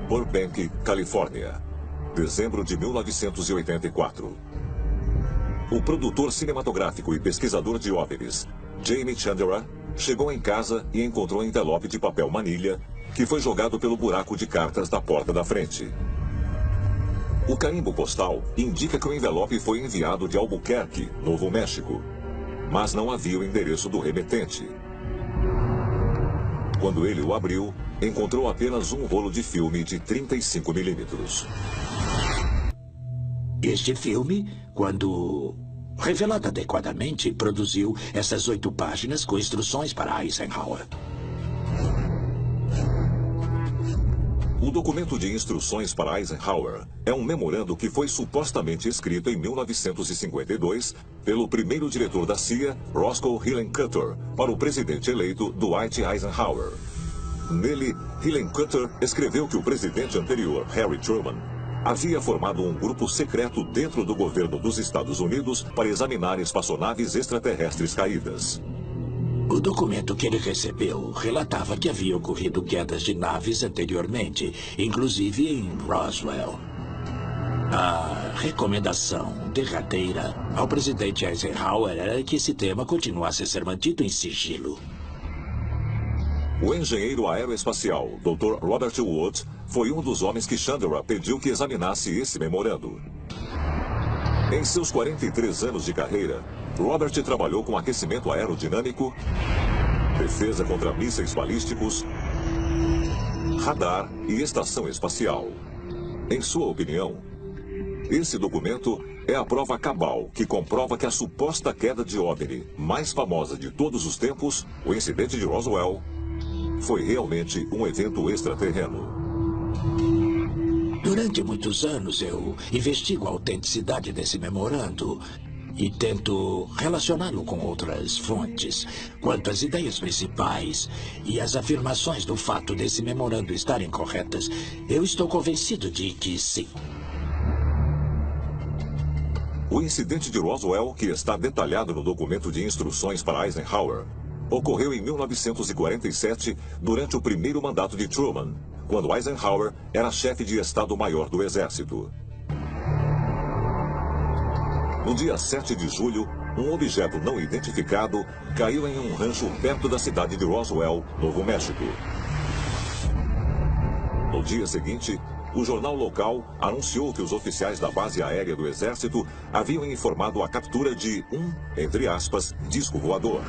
Burbank, Califórnia, dezembro de 1984. O produtor cinematográfico e pesquisador de OVNIs, Jamie Chandler, chegou em casa e encontrou um envelope de papel manilha que foi jogado pelo buraco de cartas da porta da frente. O carimbo postal indica que o envelope foi enviado de Albuquerque, Novo México, mas não havia o endereço do remetente. Quando ele o abriu, encontrou apenas um rolo de filme de 35 milímetros. Este filme, quando revelado adequadamente, produziu essas 8 páginas com instruções para Eisenhower. O documento de instruções para Eisenhower é um memorando que foi supostamente escrito em 1952 pelo primeiro diretor da CIA, Roscoe Hillenkoetter, para o presidente eleito Dwight Eisenhower. Nele, Hillenkoetter escreveu que o presidente anterior, Harry Truman, havia formado um grupo secreto dentro do governo dos Estados Unidos para examinar espaçonaves extraterrestres caídas. O documento que ele recebeu relatava que havia ocorrido quedas de naves anteriormente, inclusive em Roswell. A recomendação derradeira ao presidente Eisenhower era que esse tema continuasse a ser mantido em sigilo. O engenheiro aeroespacial, Dr. Robert Wood, foi um dos homens que Chandler pediu que examinasse esse memorando. Em seus 43 anos de carreira, Robert trabalhou com aquecimento aerodinâmico, defesa contra mísseis balísticos, radar e estação espacial. Em sua opinião, esse documento é a prova cabal que comprova que a suposta queda de OVNI mais famosa de todos os tempos, o incidente de Roswell, foi realmente um evento extraterreno. Durante muitos anos, eu investigo a autenticidade desse memorando e tento relacioná-lo com outras fontes. Quanto às ideias principais e as afirmações do fato desse memorando estarem corretas, eu estou convencido de que sim. O incidente de Roswell, que está detalhado no documento de instruções para Eisenhower, ocorreu em 1947, durante o primeiro mandato de Truman, quando Eisenhower era chefe de Estado-Maior do Exército. No dia 7 de julho, um objeto não identificado caiu em um rancho perto da cidade de Roswell, Novo México. No dia seguinte, o jornal local anunciou que os oficiais da base aérea do Exército haviam informado a captura de entre aspas, disco voador.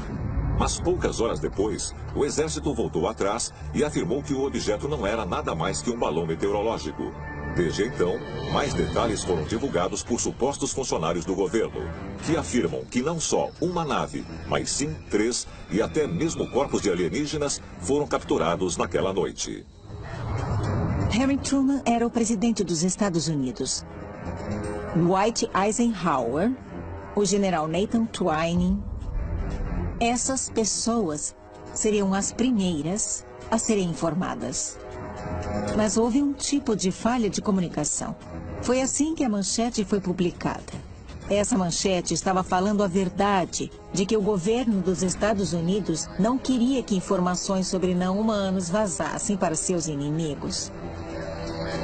Mas poucas horas depois, o Exército voltou atrás e afirmou que o objeto não era nada mais que um balão meteorológico. Desde então, mais detalhes foram divulgados por supostos funcionários do governo, que afirmam que não só uma nave, mas sim 3 e até mesmo corpos de alienígenas foram capturados naquela noite. Harry Truman era o presidente dos Estados Unidos. Dwight Eisenhower, o general Nathan Twining. Essas pessoas seriam as primeiras a serem informadas. Mas houve um tipo de falha de comunicação. Foi assim que a manchete foi publicada. Essa manchete estava falando a verdade de que o governo dos Estados Unidos não queria que informações sobre não-humanos vazassem para seus inimigos.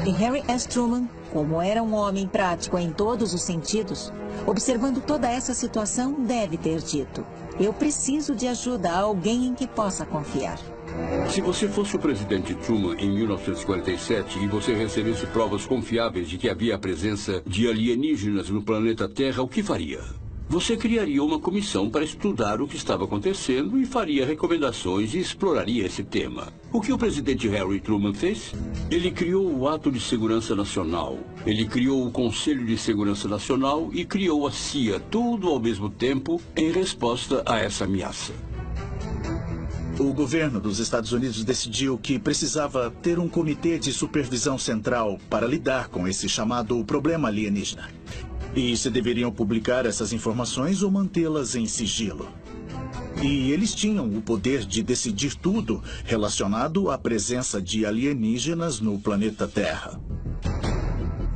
E Harry S. Truman, como era um homem prático em todos os sentidos, observando toda essa situação, deve ter dito: eu preciso de ajuda, a alguém em que possa confiar. Se você fosse o presidente Truman em 1947 e você recebesse provas confiáveis de que havia a presença de alienígenas no planeta Terra, o que faria? Você criaria uma comissão para estudar o que estava acontecendo e faria recomendações e exploraria esse tema. O que o presidente Harry Truman fez? Ele criou o Ato de Segurança Nacional, ele criou o Conselho de Segurança Nacional e criou a CIA, tudo ao mesmo tempo, em resposta a essa ameaça. O governo dos Estados Unidos decidiu que precisava ter um comitê de supervisão central para lidar com esse chamado problema alienígena. E se deveriam publicar essas informações ou mantê-las em sigilo. E eles tinham o poder de decidir tudo relacionado à presença de alienígenas no planeta Terra.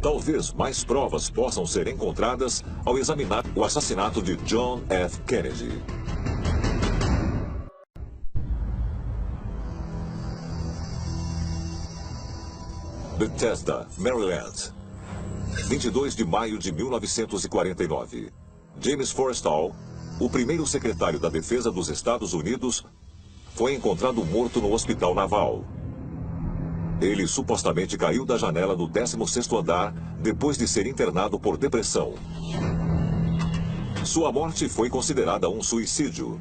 Talvez mais provas possam ser encontradas ao examinar o assassinato de John F. Kennedy. Bethesda, Maryland. 22 de maio de 1949. James Forrestal, o primeiro secretário da Defesa dos Estados Unidos, foi encontrado morto no hospital naval. Ele supostamente caiu da janela do 16º andar depois de ser internado por depressão. Sua morte foi considerada um suicídio,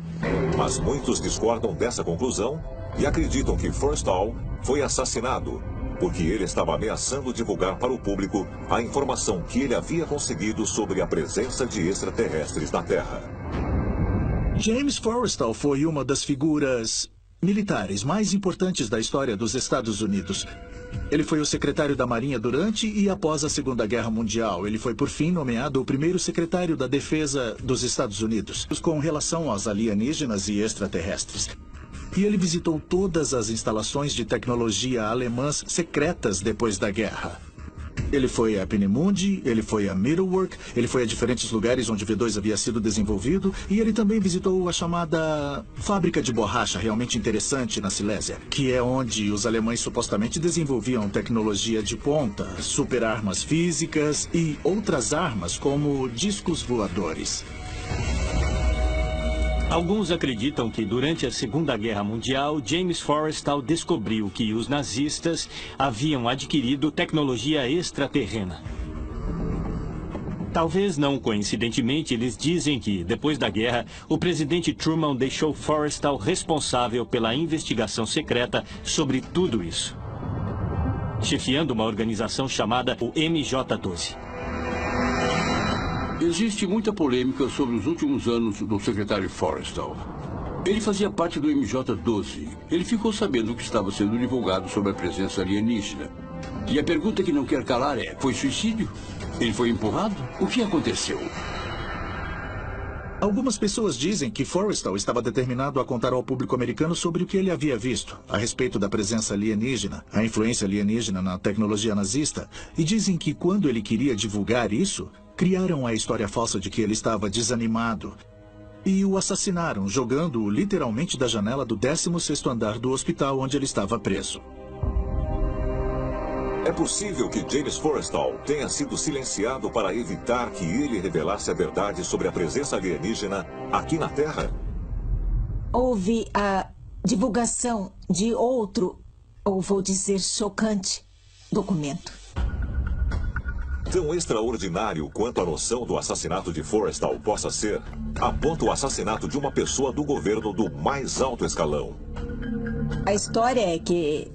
mas muitos discordam dessa conclusão e acreditam que Forrestal foi assassinado porque ele estava ameaçando divulgar para o público a informação que ele havia conseguido sobre a presença de extraterrestres na Terra. James Forrestal foi uma das figuras militares mais importantes da história dos Estados Unidos. Ele foi o secretário da Marinha durante e após a Segunda Guerra Mundial. Ele foi, por fim, nomeado o primeiro secretário da Defesa dos Estados Unidos, com relação aos alienígenas e extraterrestres. E ele visitou todas as instalações de tecnologia alemãs secretas depois da guerra. Ele foi a Peenemünde, ele foi a Mittelwerk, ele foi a diferentes lugares onde o V2 havia sido desenvolvido, e ele também visitou a chamada fábrica de borracha, realmente interessante, na Silésia, que é onde os alemães supostamente desenvolviam tecnologia de ponta, super armas físicas e outras armas como discos voadores. Alguns acreditam que durante a Segunda Guerra Mundial, James Forrestal descobriu que os nazistas haviam adquirido tecnologia extraterrena. Talvez não coincidentemente, eles dizem que, depois da guerra, o presidente Truman deixou Forrestal responsável pela investigação secreta sobre tudo isso, chefiando uma organização chamada o MJ-12. Existe muita polêmica sobre os últimos anos do secretário Forrestal. Ele fazia parte do MJ-12. Ele ficou sabendo que estava sendo divulgado sobre a presença alienígena. E a pergunta que não quer calar é, foi suicídio? Ele foi empurrado? O que aconteceu? Algumas pessoas dizem que Forrestal estava determinado a contar ao público americano sobre o que ele havia visto a respeito da presença alienígena, a influência alienígena na tecnologia nazista, e dizem que quando ele queria divulgar isso, criaram a história falsa de que ele estava desanimado e o assassinaram, jogando-o literalmente da janela do 16º andar do hospital onde ele estava preso. É possível que James Forrestal tenha sido silenciado para evitar que ele revelasse a verdade sobre a presença alienígena aqui na Terra? Houve a divulgação de outro, ou vou dizer chocante, documento. Tão extraordinário quanto a noção do assassinato de Forrestal possa ser, aponta o assassinato de uma pessoa do governo do mais alto escalão. A história é que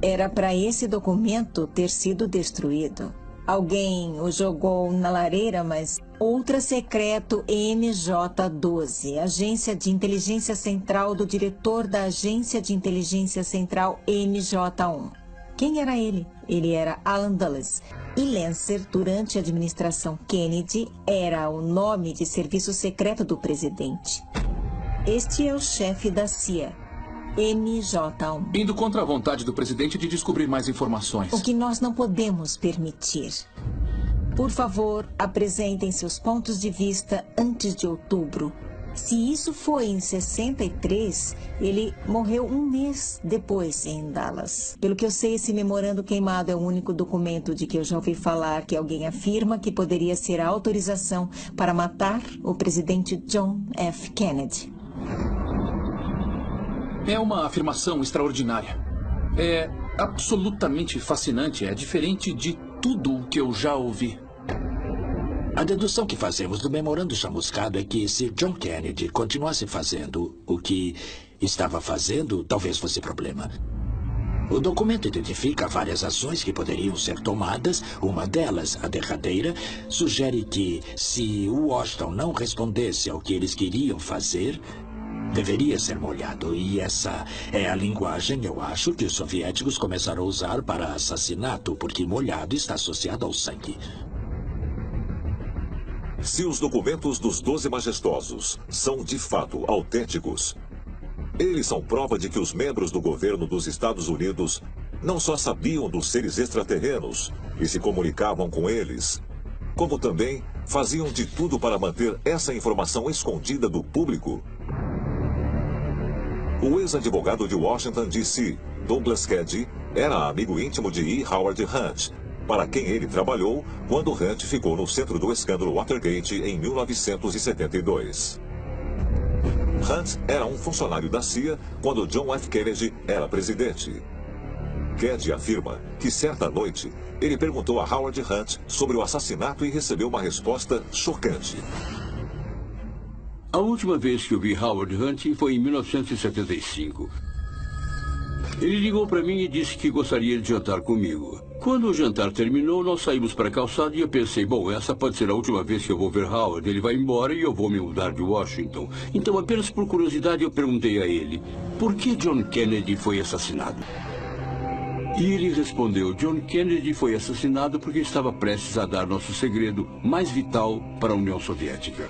era para esse documento ter sido destruído. Alguém o jogou na lareira, mas ultra secreto MJ-12, Agência de Inteligência Central do diretor da Agência de Inteligência Central MJ-1. Quem era ele? Ele era Alan Dulles. E Lancer, durante a administração Kennedy, era o nome de serviço secreto do presidente. Este é o chefe da CIA, MJ-1. Indo contra a vontade do presidente de descobrir mais informações. O que nós não podemos permitir. Por favor, apresentem seus pontos de vista antes de outubro. Se isso foi em 63, ele morreu um mês depois em Dallas. Pelo que eu sei, esse memorando queimado é o único documento de que eu já ouvi falar que alguém afirma que poderia ser a autorização para matar o presidente John F. Kennedy. É uma afirmação extraordinária. É absolutamente fascinante. É diferente de tudo o que eu já ouvi. A dedução que fazemos do memorando chamuscado é que se John Kennedy continuasse fazendo o que estava fazendo, talvez fosse problema. O documento identifica várias ações que poderiam ser tomadas. Uma delas, a derradeira, sugere que se o Washington não respondesse ao que eles queriam fazer, deveria ser molhado. E essa é a linguagem, eu acho, que os soviéticos começaram a usar para assassinato, porque molhado está associado ao sangue. Se os documentos dos 12 majestosos são de fato autênticos, eles são prova de que os membros do governo dos Estados Unidos não só sabiam dos seres extraterrenos e se comunicavam com eles, como também faziam de tudo para manter essa informação escondida do público. O ex-advogado de Washington, D.C., Douglas Caddy, era amigo íntimo de E. Howard Hunt, para quem ele trabalhou quando Hunt ficou no centro do escândalo Watergate em 1972. Hunt era um funcionário da CIA quando John F. Kennedy era presidente. Caddy afirma que certa noite ele perguntou a Howard Hunt sobre o assassinato e recebeu uma resposta chocante. A última vez que eu vi Howard Hunt foi em 1975. Ele ligou para mim e disse que gostaria de jantar comigo. Quando o jantar terminou, nós saímos para a calçada e eu pensei, bom, essa pode ser a última vez que eu vou ver Howard. Ele vai embora e eu vou me mudar de Washington. Então, apenas por curiosidade, eu perguntei a ele, por que John Kennedy foi assassinado? E ele respondeu, John Kennedy foi assassinado porque estava prestes a dar nosso segredo mais vital para a União Soviética.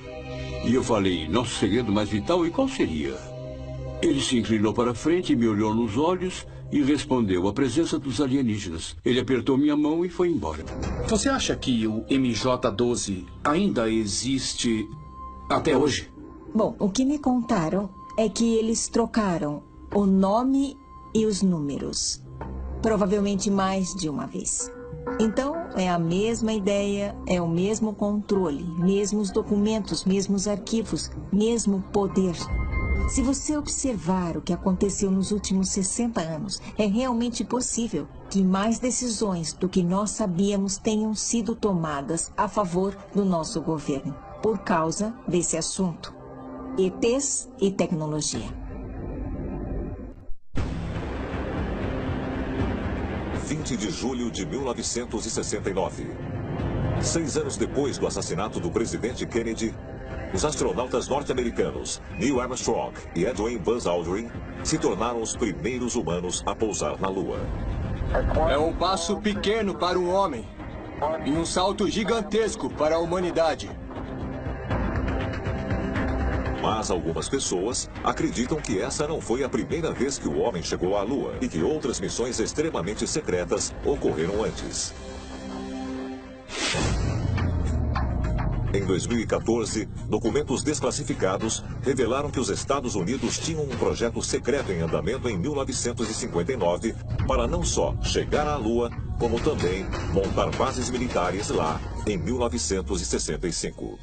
E eu falei, nosso segredo mais vital, e qual seria? Ele se inclinou para frente, me olhou nos olhos e respondeu, a presença dos alienígenas. Ele apertou minha mão e foi embora. Você acha que o MJ-12 ainda existe até hoje? Bom, o que me contaram é que eles trocaram o nome e os números. Provavelmente mais de uma vez. Então, é a mesma ideia, é o mesmo controle, mesmos documentos, mesmos arquivos, mesmo poder. Se você observar o que aconteceu nos últimos 60 anos, é realmente possível que mais decisões do que nós sabíamos tenham sido tomadas a favor do nosso governo, por causa desse assunto. ETs e tecnologia. 20 de julho de 1969. 6 anos depois do assassinato do presidente Kennedy, os astronautas norte-americanos Neil Armstrong e Edwin Buzz Aldrin se tornaram os primeiros humanos a pousar na Lua. É um passo pequeno para um homem e um salto gigantesco para a humanidade. Mas algumas pessoas acreditam que essa não foi a primeira vez que o homem chegou à Lua e que outras missões extremamente secretas ocorreram antes. Em 2014, documentos desclassificados revelaram que os Estados Unidos tinham um projeto secreto em andamento em 1959 para não só chegar à Lua, como também montar bases militares lá em 1965.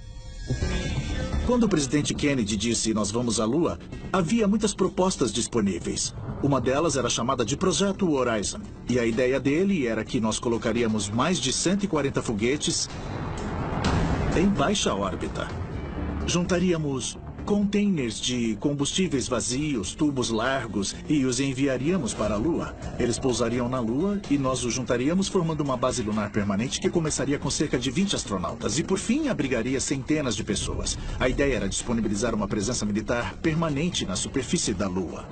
Quando o presidente Kennedy disse nós vamos à Lua, havia muitas propostas disponíveis. Uma delas era chamada de Projeto Horizon. E a ideia dele era que nós colocaríamos mais de 140 foguetes em baixa órbita. Juntaríamos containers de combustíveis vazios, tubos largos e os enviaríamos para a Lua. Eles pousariam na Lua e nós os juntaríamos formando uma base lunar permanente que começaria com cerca de 20 astronautas e por fim abrigaria centenas de pessoas. A ideia era disponibilizar uma presença militar permanente na superfície da Lua.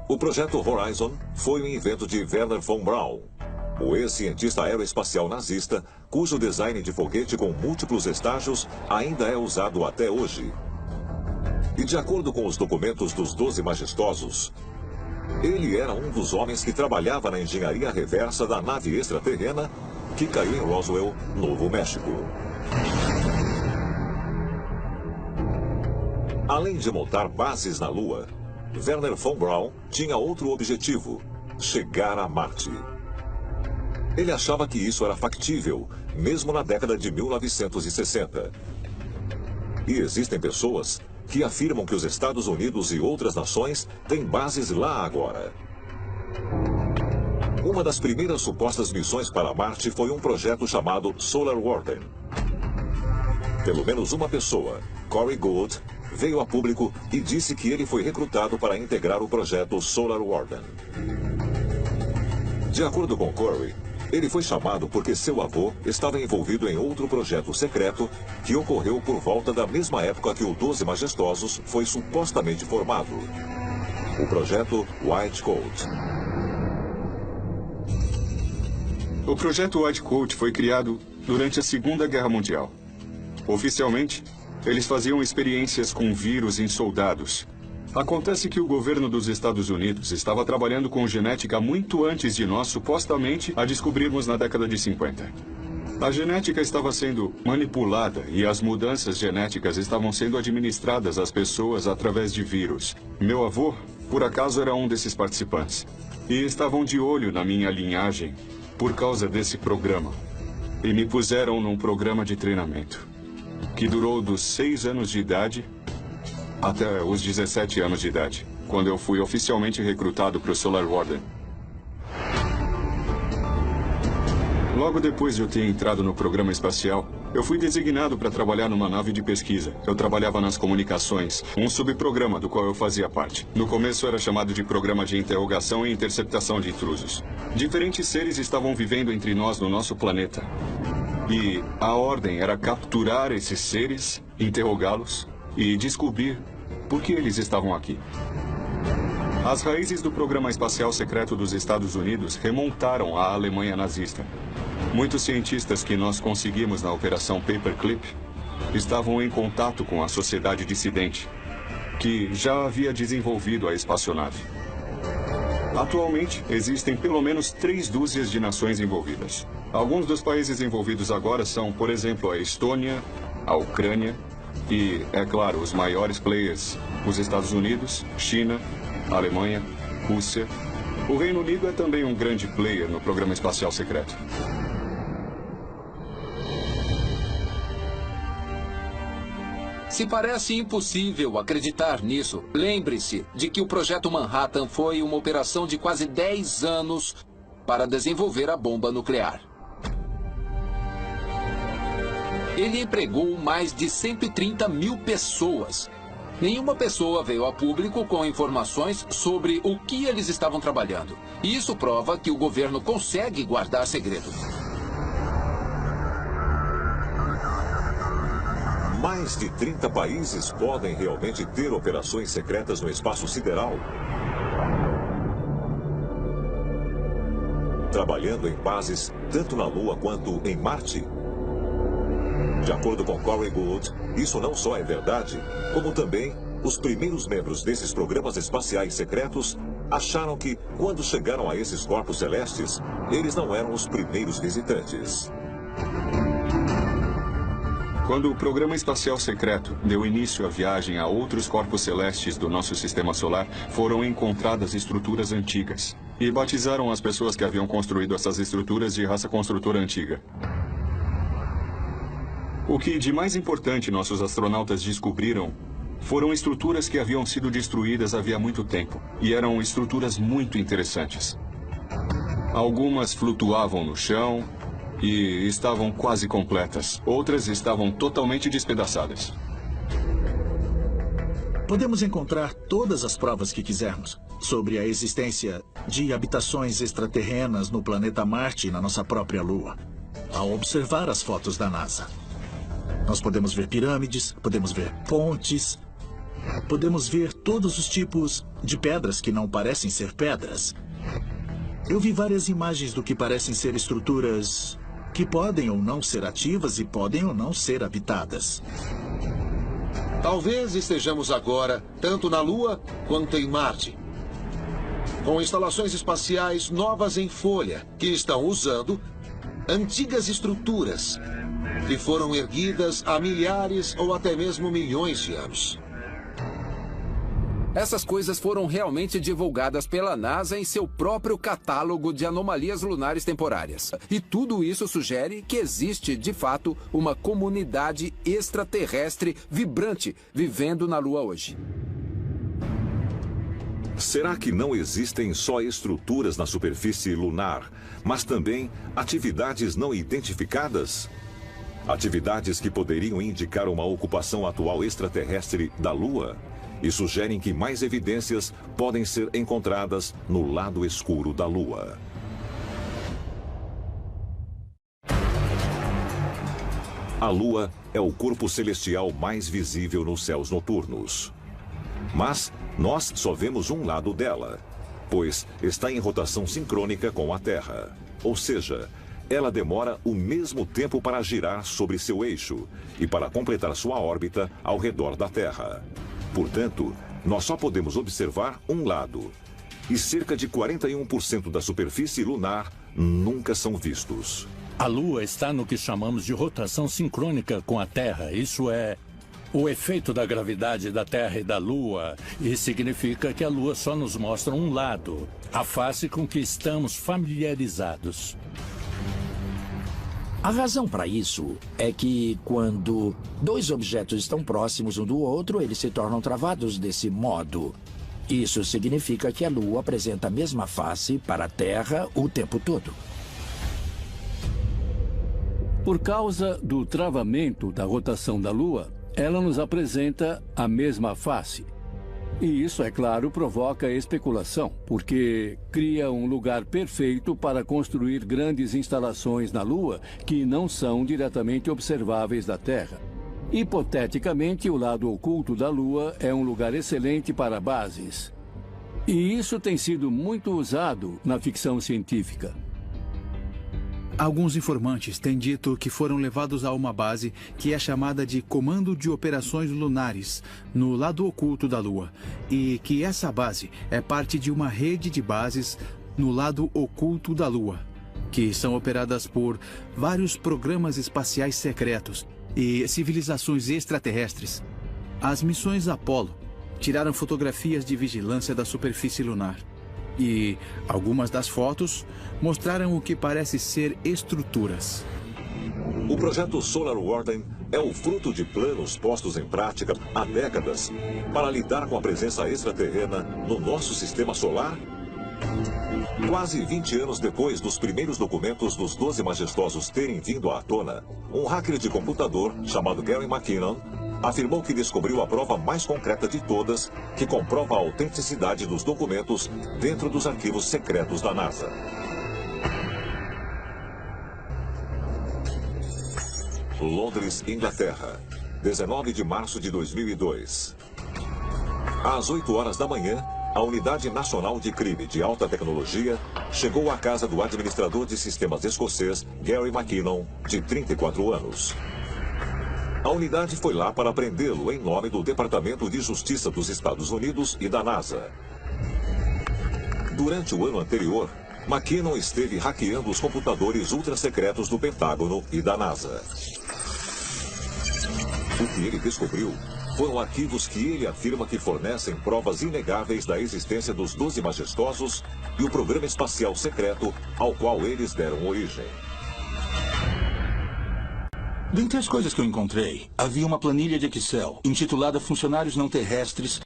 O projeto Horizon foi um invento de Wernher von Braun, o ex-cientista aeroespacial nazista, cujo design de foguete com múltiplos estágios ainda é usado até hoje. E de acordo com os documentos dos 12 Majestosos, ele era um dos homens que trabalhava na engenharia reversa da nave extraterrena que caiu em Roswell, Novo México. Além de montar bases na Lua, Wernher von Braun tinha outro objetivo: chegar a Marte. Ele achava que isso era factível, mesmo na década de 1960. E existem pessoas que afirmam que os Estados Unidos e outras nações têm bases lá agora. Uma das primeiras supostas missões para Marte foi um projeto chamado Solar Warden. Pelo menos uma pessoa, Corey Gould, veio a público e disse que ele foi recrutado para integrar o projeto Solar Warden. De acordo com Corey, ele foi chamado porque seu avô estava envolvido em outro projeto secreto que ocorreu por volta da mesma época que o 12 Majestosos foi supostamente formado. O projeto White Coat. O projeto White Coat foi criado durante a Segunda Guerra Mundial. Oficialmente, eles faziam experiências com vírus em soldados. Acontece que o governo dos Estados Unidos estava trabalhando com genética muito antes de nós, supostamente, a descobrirmos na década de 50. A genética estava sendo manipulada e as mudanças genéticas estavam sendo administradas às pessoas através de vírus. Meu avô, por acaso, era um desses participantes. E estavam de olho na minha linhagem por causa desse programa. E me puseram num programa de treinamento que durou dos 6 anos de idade até os 17 anos de idade, quando eu fui oficialmente recrutado para o Solar Warden. Logo depois de eu ter entrado no programa espacial, eu fui designado para trabalhar numa nave de pesquisa. Eu trabalhava nas comunicações, um subprograma do qual eu fazia parte. No começo era chamado de Programa de Interrogação e Interceptação de Intrusos. Diferentes seres estavam vivendo entre nós no nosso planeta. E a ordem era capturar esses seres, interrogá-los e descobrir por que eles estavam aqui. As raízes do Programa Espacial Secreto dos Estados Unidos remontaram à Alemanha nazista. Muitos cientistas que nós conseguimos na Operação Paperclip estavam em contato com a sociedade dissidente, que já havia desenvolvido a espaçonave. Atualmente, existem pelo menos 3 dúzias de nações envolvidas. Alguns dos países envolvidos agora são, por exemplo, a Estônia, a Ucrânia e, é claro, os maiores players, os Estados Unidos, China, Alemanha, Rússia. O Reino Unido é também um grande player no Programa Espacial Secreto. Se parece impossível acreditar nisso, lembre-se de que o Projeto Manhattan foi uma operação de quase 10 anos para desenvolver a bomba nuclear. Ele empregou mais de 130 mil pessoas. Nenhuma pessoa veio a público com informações sobre o que eles estavam trabalhando. E isso prova que o governo consegue guardar segredos. Mais de 30 países podem realmente ter operações secretas no espaço sideral. Trabalhando em bases tanto na Lua quanto em Marte. De acordo com Corey Gould, isso não só é verdade, como também os primeiros membros desses programas espaciais secretos acharam que, quando chegaram a esses corpos celestes, eles não eram os primeiros visitantes. Quando o Programa Espacial Secreto deu início à viagem a outros corpos celestes do nosso sistema solar, foram encontradas estruturas antigas. E batizaram as pessoas que haviam construído essas estruturas de raça construtora antiga. O que de mais importante nossos astronautas descobriram foram estruturas que haviam sido destruídas havia muito tempo. E eram estruturas muito interessantes. Algumas flutuavam no chão e estavam quase completas. Outras estavam totalmente despedaçadas. Podemos encontrar todas as provas que quisermos sobre a existência de habitações extraterrenas no planeta Marte e na nossa própria Lua, ao observar as fotos da NASA. Nós podemos ver pirâmides, podemos ver pontes, podemos ver todos os tipos de pedras que não parecem ser pedras. Eu vi várias imagens do que parecem ser estruturas que podem ou não ser ativas e podem ou não ser habitadas. Talvez estejamos agora tanto na Lua quanto em Marte, com instalações espaciais novas em folha que estão usando antigas estruturas que foram erguidas há milhares ou até mesmo milhões de anos. Essas coisas foram realmente divulgadas pela NASA em seu próprio catálogo de anomalias lunares temporárias. E tudo isso sugere que existe, de fato, uma comunidade extraterrestre vibrante vivendo na Lua hoje. Será que não existem só estruturas na superfície lunar, mas também atividades não identificadas? Atividades que poderiam indicar uma ocupação atual extraterrestre da Lua? E sugerem que mais evidências podem ser encontradas no lado escuro da Lua. A Lua é o corpo celestial mais visível nos céus noturnos. Mas nós só vemos um lado dela, pois está em rotação sincrônica com a Terra. Ou seja, ela demora o mesmo tempo para girar sobre seu eixo e para completar sua órbita ao redor da Terra. Portanto, nós só podemos observar um lado. E cerca de 41% da superfície lunar nunca são vistos. A Lua está no que chamamos de rotação sincrônica com a Terra. Isso é o efeito da gravidade da Terra e da Lua. E significa que a Lua só nos mostra um lado, a face com que estamos familiarizados. A razão para isso é que quando dois objetos estão próximos um do outro, eles se tornam travados desse modo. Isso significa que a Lua apresenta a mesma face para a Terra o tempo todo. Por causa do travamento da rotação da Lua, ela nos apresenta a mesma face. E isso, é claro, provoca especulação, porque cria um lugar perfeito para construir grandes instalações na Lua que não são diretamente observáveis da Terra. Hipoteticamente, o lado oculto da Lua é um lugar excelente para bases. E isso tem sido muito usado na ficção científica. Alguns informantes têm dito que foram levados a uma base que é chamada de Comando de Operações Lunares, no lado oculto da Lua, e que essa base é parte de uma rede de bases no lado oculto da Lua, que são operadas por vários programas espaciais secretos e civilizações extraterrestres. As missões Apollo tiraram fotografias de vigilância da superfície lunar. E algumas das fotos mostraram o que parece ser estruturas. O projeto Solar Warden é o fruto de planos postos em prática há décadas para lidar com a presença extraterrena no nosso sistema solar. Quase 20 anos depois dos primeiros documentos dos 12 majestosos terem vindo à tona, um hacker de computador chamado Gary McKinnon afirmou que descobriu a prova mais concreta de todas, que comprova a autenticidade dos documentos dentro dos arquivos secretos da NASA. Londres, Inglaterra, 19 de março de 2002. Às 8 horas da manhã, a Unidade Nacional de Crime de Alta Tecnologia chegou à casa do administrador de sistemas escocês Gary McKinnon, de 34 anos. A unidade foi lá para prendê-lo em nome do Departamento de Justiça dos Estados Unidos e da NASA. Durante o ano anterior, McKinnon esteve hackeando os computadores ultra-secretos do Pentágono e da NASA. O que ele descobriu foram arquivos que ele afirma que fornecem provas inegáveis da existência dos 12 majestosos e o programa espacial secreto ao qual eles deram origem. Dentre as coisas que eu encontrei, havia uma planilha de Excel intitulada Funcionários Não Terrestres,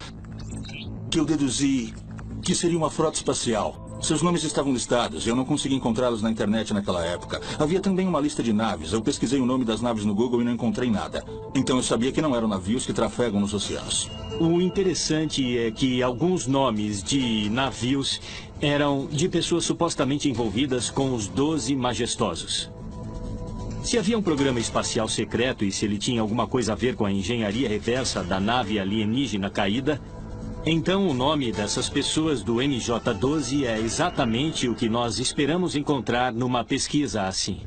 que eu deduzi que seria uma frota espacial. Seus nomes estavam listados e eu não consegui encontrá-los na internet naquela época. Havia também uma lista de naves. Eu pesquisei o nome das naves no Google e não encontrei nada. Então eu sabia que não eram navios que trafegam nos oceanos. O interessante é que alguns nomes de navios eram de pessoas supostamente envolvidas com os 12 majestosos. Se havia um programa espacial secreto e se ele tinha alguma coisa a ver com a engenharia reversa da nave alienígena caída, então o nome dessas pessoas do MJ-12 é exatamente o que nós esperamos encontrar numa pesquisa assim.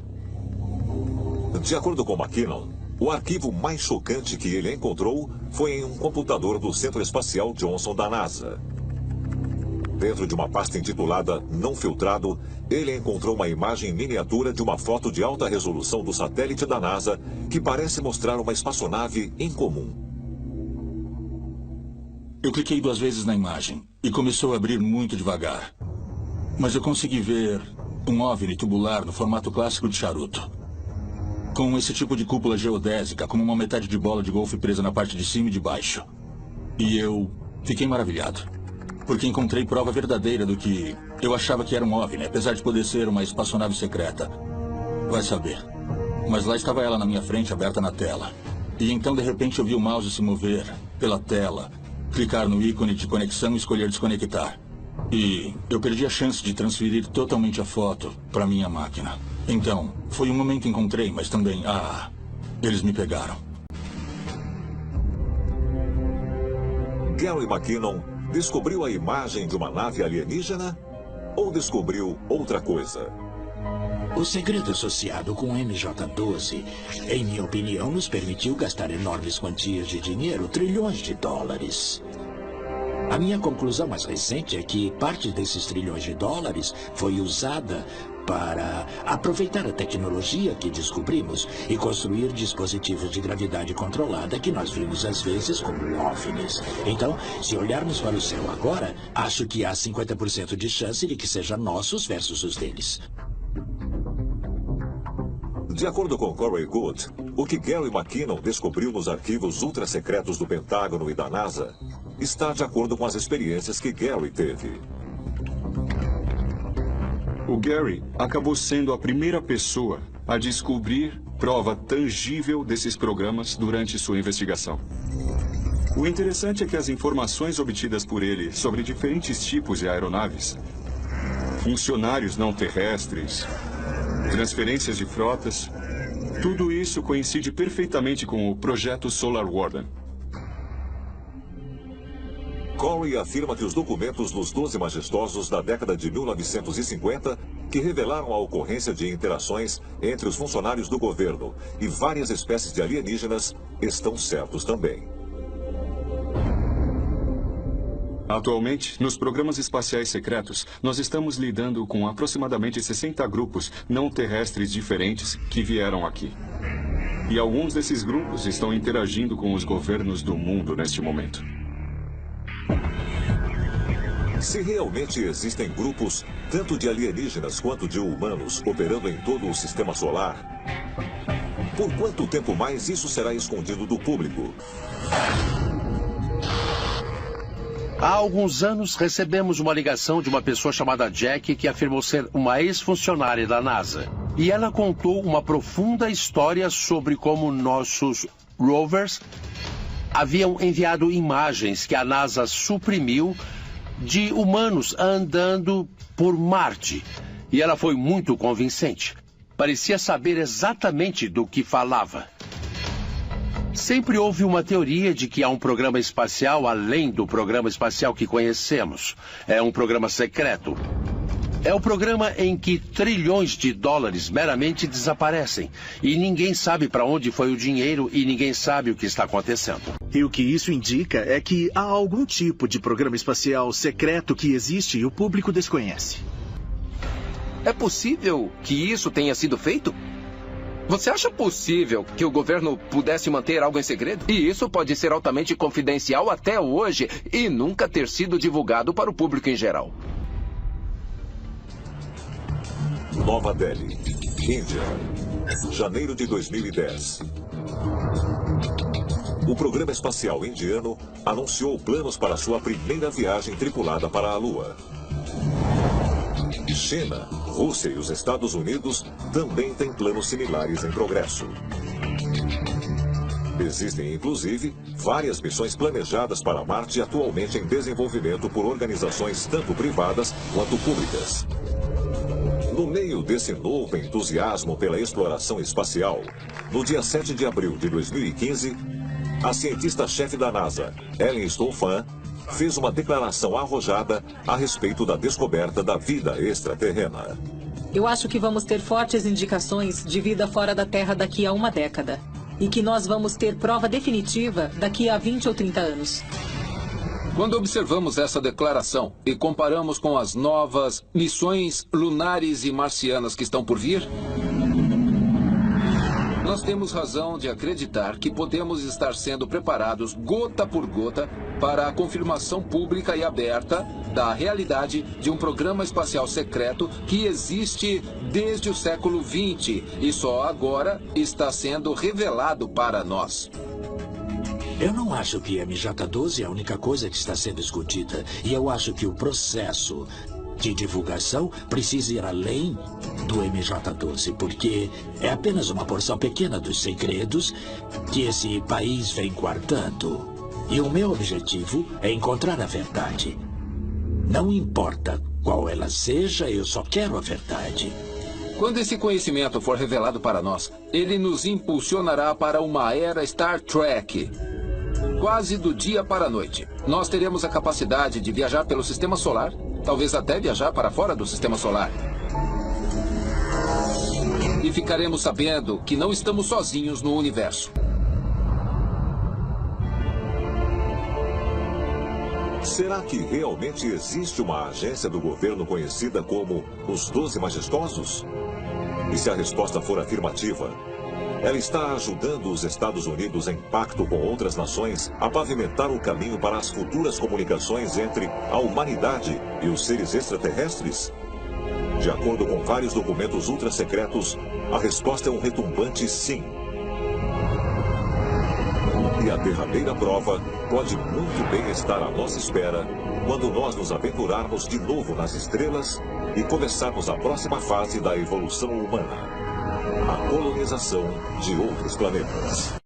De acordo com McKinnon, o arquivo mais chocante que ele encontrou foi em um computador do Centro Espacial Johnson da NASA. Dentro de uma pasta intitulada Não Filtrado, ele encontrou uma imagem miniatura de uma foto de alta resolução do satélite da NASA que parece mostrar uma espaçonave incomum. Eu cliquei 2 vezes na imagem e começou a abrir muito devagar. Mas eu consegui ver um OVNI tubular no formato clássico de charuto, com esse tipo de cúpula geodésica, como uma metade de bola de golfe presa na parte de cima e de baixo. E eu fiquei maravilhado, porque encontrei prova verdadeira do que eu achava que era um OVNI, apesar de poder ser uma espaçonave secreta. Vai saber. Mas lá estava ela na minha frente, aberta na tela. E então, de repente, eu vi o mouse se mover pela tela, clicar no ícone de conexão e escolher desconectar. E eu perdi a chance de transferir totalmente a foto para minha máquina. Então, foi um momento que encontrei, mas também, eles me pegaram. Gary McKinnon descobriu a imagem de uma nave alienígena ou descobriu outra coisa? O segredo associado com o MJ-12, em minha opinião, nos permitiu gastar enormes quantias de dinheiro, trilhões de dólares. A minha conclusão mais recente é que parte desses trilhões de dólares foi usada para aproveitar a tecnologia que descobrimos e construir dispositivos de gravidade controlada que nós vimos às vezes como OVNIs. Então, se olharmos para o céu agora, acho que há 50% de chance de que seja nossos versus os deles. De acordo com Corey Goode, o que Gary McKinnon descobriu nos arquivos ultra-secretos do Pentágono e da NASA está de acordo com as experiências que Gary teve. O Gary acabou sendo a primeira pessoa a descobrir prova tangível desses programas durante sua investigação. O interessante é que as informações obtidas por ele sobre diferentes tipos de aeronaves, funcionários não terrestres, transferências de frotas, tudo isso coincide perfeitamente com o projeto Solar Warden. Corey afirma que os documentos dos 12 majestosos da década de 1950, que revelaram a ocorrência de interações entre os funcionários do governo e várias espécies de alienígenas, estão certos também. Atualmente, nos programas espaciais secretos, nós estamos lidando com aproximadamente 60 grupos não terrestres diferentes que vieram aqui. E alguns desses grupos estão interagindo com os governos do mundo neste momento. Se realmente existem grupos, tanto de alienígenas quanto de humanos, operando em todo o sistema solar, por quanto tempo mais isso será escondido do público? Há alguns anos, recebemos uma ligação de uma pessoa chamada Jack que afirmou ser uma ex-funcionária da NASA. E ela contou uma profunda história sobre como nossos rovers haviam enviado imagens que a NASA suprimiu de humanos andando por Marte. E ela foi muito convincente. Parecia saber exatamente do que falava. Sempre houve uma teoria de que há um programa espacial além do programa espacial que conhecemos. É um programa secreto. É o programa em que trilhões de dólares meramente desaparecem. E ninguém sabe para onde foi o dinheiro e ninguém sabe o que está acontecendo. E o que isso indica é que há algum tipo de programa espacial secreto que existe e o público desconhece. É possível que isso tenha sido feito? Você acha possível que o governo pudesse manter algo em segredo? E isso pode ser altamente confidencial até hoje e nunca ter sido divulgado para o público em geral. Nova Delhi, Índia, janeiro de 2010. O programa espacial indiano anunciou planos para sua primeira viagem tripulada para a Lua. China, Rússia e os Estados Unidos também têm planos similares em progresso. Existem, inclusive, várias missões planejadas para Marte atualmente em desenvolvimento por organizações tanto privadas quanto públicas. No meio desse novo entusiasmo pela exploração espacial, no dia 7 de abril de 2015, a cientista-chefe da NASA, Ellen Stolfan, fez uma declaração arrojada a respeito da descoberta da vida extraterrena. Eu acho que vamos ter fortes indicações de vida fora da Terra daqui a uma década. E que nós vamos ter prova definitiva daqui a 20 ou 30 anos. Quando observamos essa declaração e comparamos com as novas missões lunares e marcianas que estão por vir, nós temos razão de acreditar que podemos estar sendo preparados gota por gota para a confirmação pública e aberta da realidade de um programa espacial secreto que existe desde o século XX e só agora está sendo revelado para nós. Eu não acho que a MJ-12 é a única coisa que está sendo discutida. E eu acho que o processo de divulgação precisa ir além do MJ-12, porque é apenas uma porção pequena dos segredos que esse país vem guardando. E o meu objetivo é encontrar a verdade. Não importa qual ela seja, eu só quero a verdade. Quando esse conhecimento for revelado para nós, ele nos impulsionará para uma era Star Trek. Quase do dia para a noite. Nós teremos a capacidade de viajar pelo sistema solar, talvez até viajar para fora do sistema solar. E ficaremos sabendo que não estamos sozinhos no universo. Será que realmente existe uma agência do governo conhecida como os 12 Majestosos? E se a resposta for afirmativa, ela está ajudando os Estados Unidos em pacto com outras nações a pavimentar o caminho para as futuras comunicações entre a humanidade e os seres extraterrestres? De acordo com vários documentos ultra-secretos, a resposta é um retumbante sim. E a derradeira prova pode muito bem estar à nossa espera quando nós nos aventurarmos de novo nas estrelas e começarmos a próxima fase da evolução humana, a colonização de outros planetas.